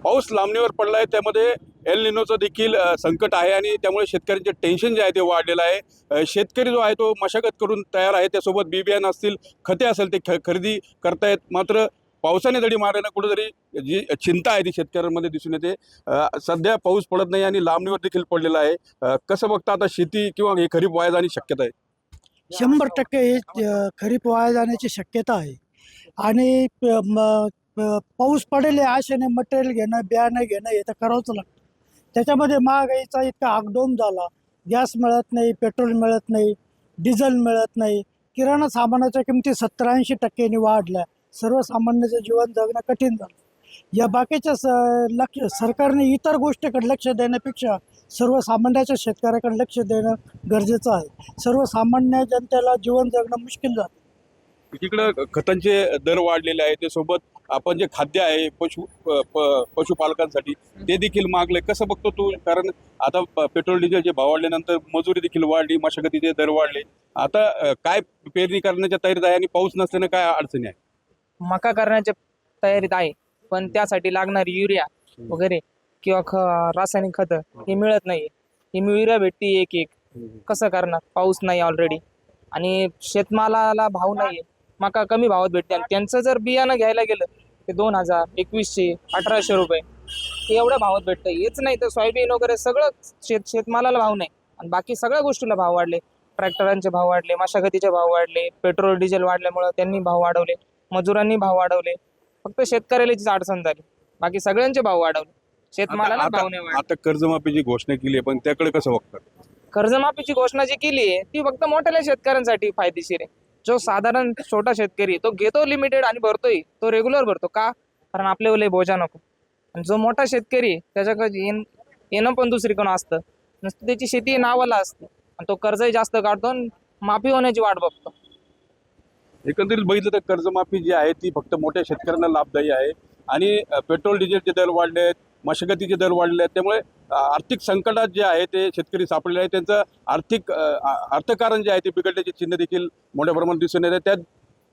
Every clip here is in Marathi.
पाऊस लांबणीवर पडला आहे, त्यामध्ये एल निनोचं देखील संकट आहे आणि त्यामुळे शेतकऱ्यांचे टेन्शन जे आहे ते वाढलेलं आहे। शेतकरी जो आहे तो मशागत करून तयार आहे, त्यासोबत बी बियाणं असतील, खते असेल ते खरेदी करतायत। मात्र पावसाने दडी मारल्यानं कुठेतरी जी चिंता आहे ती शेतकऱ्यांमध्ये दिसून येते। सध्या पाऊस पडत नाही आणि लांबणीवर देखील पडलेला आहे। कसं बघता आता शेती किंवा हे खरीप वाया जाण्याची शक्यता आहे? 100% हे खरीप वाया जाण्याची शक्यता आहे आणि पाऊस पडेल या आशेने मटेरियल घेणं, बियाणं घेणं हे तर करावंच लागतं। त्याच्यामध्ये महागाईचा इतका आगडोम झाला, गॅस मिळत नाही, पेट्रोल मिळत नाही, डिझेल मिळत नाही, किराणा सामानाच्या किमती 70-80% वाढल्या। सर्वसामान्याचं जीवन जगणं कठीण झालं। या बाकीच्या सरकारने इतर गोष्टीकडे लक्ष देण्यापेक्षा सर्वसामान्याच्या शेतकऱ्याकडे लक्ष देणं गरजेचं आहे। सर्वसामान्य जनतेला जीवन जगणं मुश्किल झालं। एकीकडे खतांचे दर वाढलेले आहेत, त्यासोबत आपण जे खाद्य आहे पशुपालकांसाठी ते देखील मागले। कसं बघतो तू? कारण आता पेट्रोल डिझेलचे भाव वाढल्यानंतर मजुरी देखील वाढली, मशागतीचे दर वाढले। आता काय पेरणी करण्याच्या तयारीत आहे आणि पाऊस नसल्यानं काय अडचणी आहे? मका करण्याच्या तयारीत आहे, पण त्यासाठी लागणारी युरिया वगैरे किंवा रासायनिक खतं हे मिळत नाही। ही युरिया भेटते एक कसं करणार? पाऊस नाही ऑलरेडी आणि शेतमालाला भाव नाही। मका कमी भावात भेटते आणि त्यांचं जर बियाणं घ्यायला गेलं ते 2000, 2100, 1800 रुपये हे एवढ्या भावात भेटतं। हेच नाही तर सोयाबीन वगैरे सगळं शेतमालाला भाव नाही आणि बाकी सगळ्या गोष्टीला भाव वाढले। ट्रॅक्टरांचे भाव वाढले, मशागतीचे भाव वाढले, पेट्रोल डिझेल वाढल्यामुळे त्यांनी भाव वाढवले, मजुरांनी भाव वाढवले। फक्त शेतकऱ्यालाच अडचण झाली, बाकी सगळ्यांचे भाव वाढवले, शेतमालाला भाव नाही वाढले। आता कर्जमाफीची घोषणा केली आहे, पण त्याकडे कसं बघतात? कर्जमाफीची घोषणा जी केली आहे ती फक्त मोठ्या शेतकऱ्यांसाठी फायदेशीर आहे। जो साधारण छोटा शेतकरी तो घेतो लिमिटेड आणि भरतोय, तो रेग्युलर भरतो का? कारण आपल्या लय बोजा नको। आणि जो मोठा शेतकरी त्याच्याकडे येणं पण दुसरीकडून असतं, नुसतं त्याची शेती नावाला असते आणि तो कर्जही जास्त काढतो आणि माफी होण्याची वाट बघतो। एकंदरीत बघितलं तर कर्जमाफी जी आहे ती फक्त मोठ्या शेतकऱ्यांना लाभदायी आहे आणि पेट्रोल डिझेलचे दर वाढले आहेत, मशागतीचे दर वाढले आहेत, त्यामुळे आर्थिक संकटात जे आहे ते शेतकरी सापडले आहेत। त्यांचं अर्थकारण जे आहे ते बिघडण्याची चिन्ह देखील मोठ्या प्रमाणात दिसून येत आहे।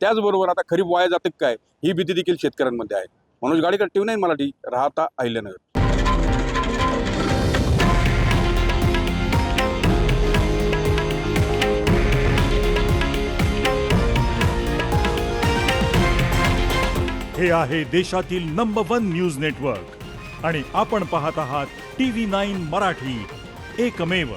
त्याचबरोबर आता खरीप वाया जाते काय ही भीती देखील शेतकऱ्यांमध्ये आहे। मनोज गाडीकर, TV9 मराठी, राहता अहिल्यानगर। हे आहे देशातील नंबर 1 न्यूज नेटवर्क आणि आपण पाहत आहात TV9 मराठी, एकमेव।